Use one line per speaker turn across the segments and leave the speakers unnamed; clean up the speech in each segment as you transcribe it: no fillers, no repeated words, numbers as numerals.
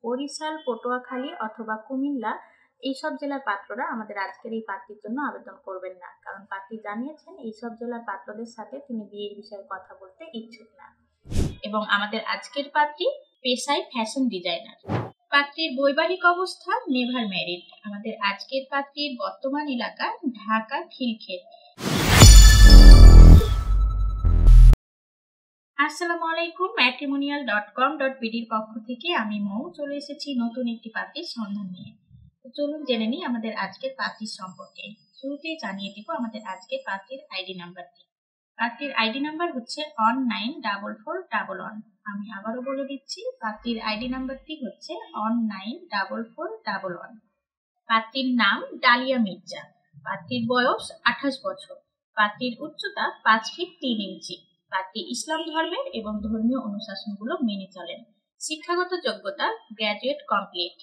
বরিশাল, পটুয়াখালী অথবা কুমিল্লা এইসব জেলার পাত্ররা আমাদের আজকের এই পাত্রীর জন্য আবেদন করবেন না, কারণ পাত্রী জানিয়েছেন এইসব জেলার পাত্রদের সাথে তিনি বিয়ের বিষয়ে কথা বলতে ইচ্ছুক না। এবং আমাদের আজকের পাত্রী পেশায় ফ্যাশন ডিজাইনার। পাত্রীর বৈবাহিক অবস্থা নেভার ম্যারিড। আমাদের আজকের পাত্রীর বর্তমান এলাকা ঢাকা খিলক্ষেত। আসসালামু আলাইকুম, matrimonial.com.bd-র পক্ষ থেকে আমি মৌ চলে এসেছি নতুন একটি পাত্রীর সন্ধান নিয়ে। তো চলুন জেনে নিই আমাদের আজকের পাত্রীর সম্পর্কে। শুরুতেই জানিয়ে দিব আমাদের আজকের পাত্রীর আইডি নাম্বারটি। পাত্রীর আইডি নাম্বার হচ্ছে 194411। আমি আবারও বলে দিচ্ছি, পাত্রীর আইডি নাম্বারটি হচ্ছে 194411। পাত্রীর নাম ডালিয়া মির্জা। পাত্রীর বয়স 28 বছর। পাত্রীর উচ্চতা 5 ফিট 3 ইঞ্চি। পাত্রী ইসলাম ধর্মের এবং ধর্মীয় অনুশাসনগুলো মেনে চলেন। শিক্ষাগত যোগ্যতা গ্র্যাজুয়েট কমপ্লিট।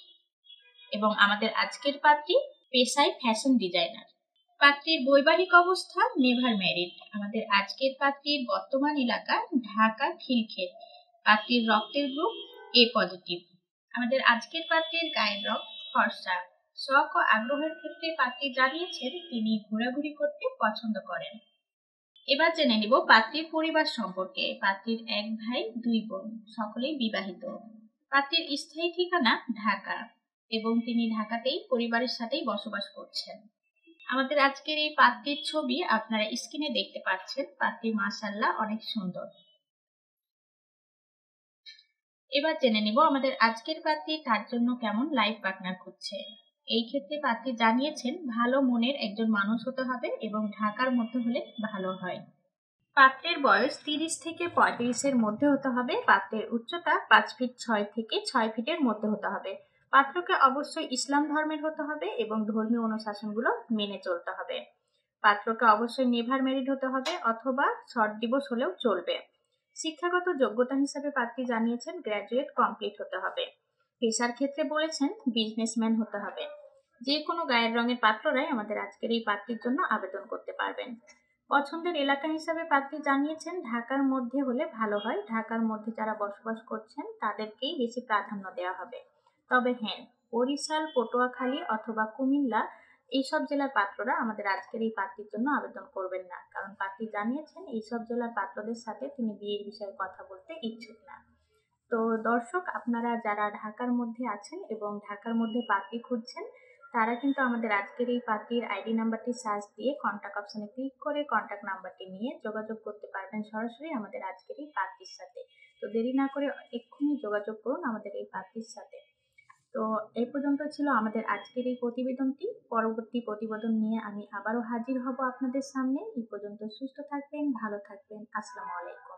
এবং আমাদের আজকের পাত্রী পেশায় ফ্যাশন ডিজাইনার। পাত্রীর বৈবাহিক অবস্থা নেভার ম্যারিড। আমাদের আজকের পাত্রীর বর্তমান এলাকা ঢাকা খিলক্ষেত। পাত্রীর রক্তের গ্রুপ এ পজিটিভ। আমাদের আজকের পাত্রীর গায়ের রং ফর্সা। শখ ও আগ্রহের ক্ষেত্রে পাত্রী জানিয়েছেন তিনি ঘোরাঘুরি করতে পছন্দ করেন। এবার জেনে নিব পাত্রীর পরিবার সম্পর্কে। পাত্রীর 1 ভাই 2 বোন, সকলেই বিবাহিত। পাত্রীর স্থায়ী ঠিকানা ঢাকা এবং তিনি ঢাকাতেই পরিবারের সাথেই বসবাস করছেন। আমাদের আজকের এই পাত্রীর ছবি আপনারা স্ক্রিনে দেখতে পাচ্ছেন। পাত্রী মাশাআল্লাহ অনেক সুন্দর। এবার জেনে নিব আমাদের আজকের পাত্রী তার জন্য কেমন লাইফ পার্টনার খুঁজছে। এই ক্ষেত্রে পাত্রী জানিয়েছেন ভালো মনের একজন মানুষ হতে হবে এবং ঢাকার মধ্যে হলে ভালো হয়। পাত্রের বয়স 30 থেকে 35-এর মধ্যে হতে হবে। পাত্রের উচ্চতা 5 ফিট 6 থেকে 6 ফিটের মধ্যে হতে হবে। পাত্রকে অবশ্যই ইসলাম ধর্মের হতে হবে এবং ধর্মীয় অনুশাসনগুলো মেনে চলতে হবে। পাত্রকে অবশ্যই নেভার ম্যারিড হতে হবে অথবা শর্ট ডিভোর্স হলেও চলবে। শিক্ষাগত যোগ্যতা হিসাবে পাত্রী জানিয়েছেন গ্র্যাজুয়েট কমপ্লিট হতে হবে। পেশার ক্ষেত্রে বলেছেন বিজনেসম্যান হতে হবে। যে কোনো গায়ের রঙের পাত্ররাই আমাদের আজকের এই পাত্রীর জন্য আবেদন করতে পারবেন। পছন্দের এলাকা হিসাবে পাত্রী জানিয়েছেন ঢাকার মধ্যে হলে ভালো হয়। ঢাকার মধ্যে যারা বসবাস করছেন তাদেরকেই বেশি প্রাধান্য দেওয়া হবে। তবে হ্যাঁ, বরিশাল, পটুয়াখালী অথবা কুমিল্লা এইসব জেলার পাত্ররা আমাদের আজকের এই পাত্রীর জন্য আবেদন করবেন না, কারণ পাত্রী জানিয়েছেন এইসব জেলার পাত্রদের সাথে তিনি বিয়ের বিষয়ে কথা বলতে ইচ্ছুক না। তো দর্শক, আপনারা যারা ঢাকার মধ্যে আছেন এবং ঢাকার মধ্যে পাত্রী খুঁজছেন তারা কিন্তু আমাদের আজকের এই পাত্রীর আইডি নাম্বারটি সার্চ দিয়ে কন্ট্যাক্ট অপশনে ক্লিক করে কন্ট্যাক্ট নাম্বারটি নিয়ে যোগাযোগ করতে পারবেন সরাসরি আমাদের আজকের এই পাত্রীর সাথে। তো দেরি না করে এক্ষুনি যোগাযোগ করুন আমাদের এই পাত্রীর সাথে। তো এই পর্যন্ত ছিল আমাদের আজকের এই প্রতিবেদনটি। পরবর্তী প্রতিবেদন নিয়ে আমি আবারও হাজির হব আপনাদের সামনে। এই পর্যন্ত সুস্থ থাকবেন, ভালো থাকবেন। আসসালামু আলাইকুম।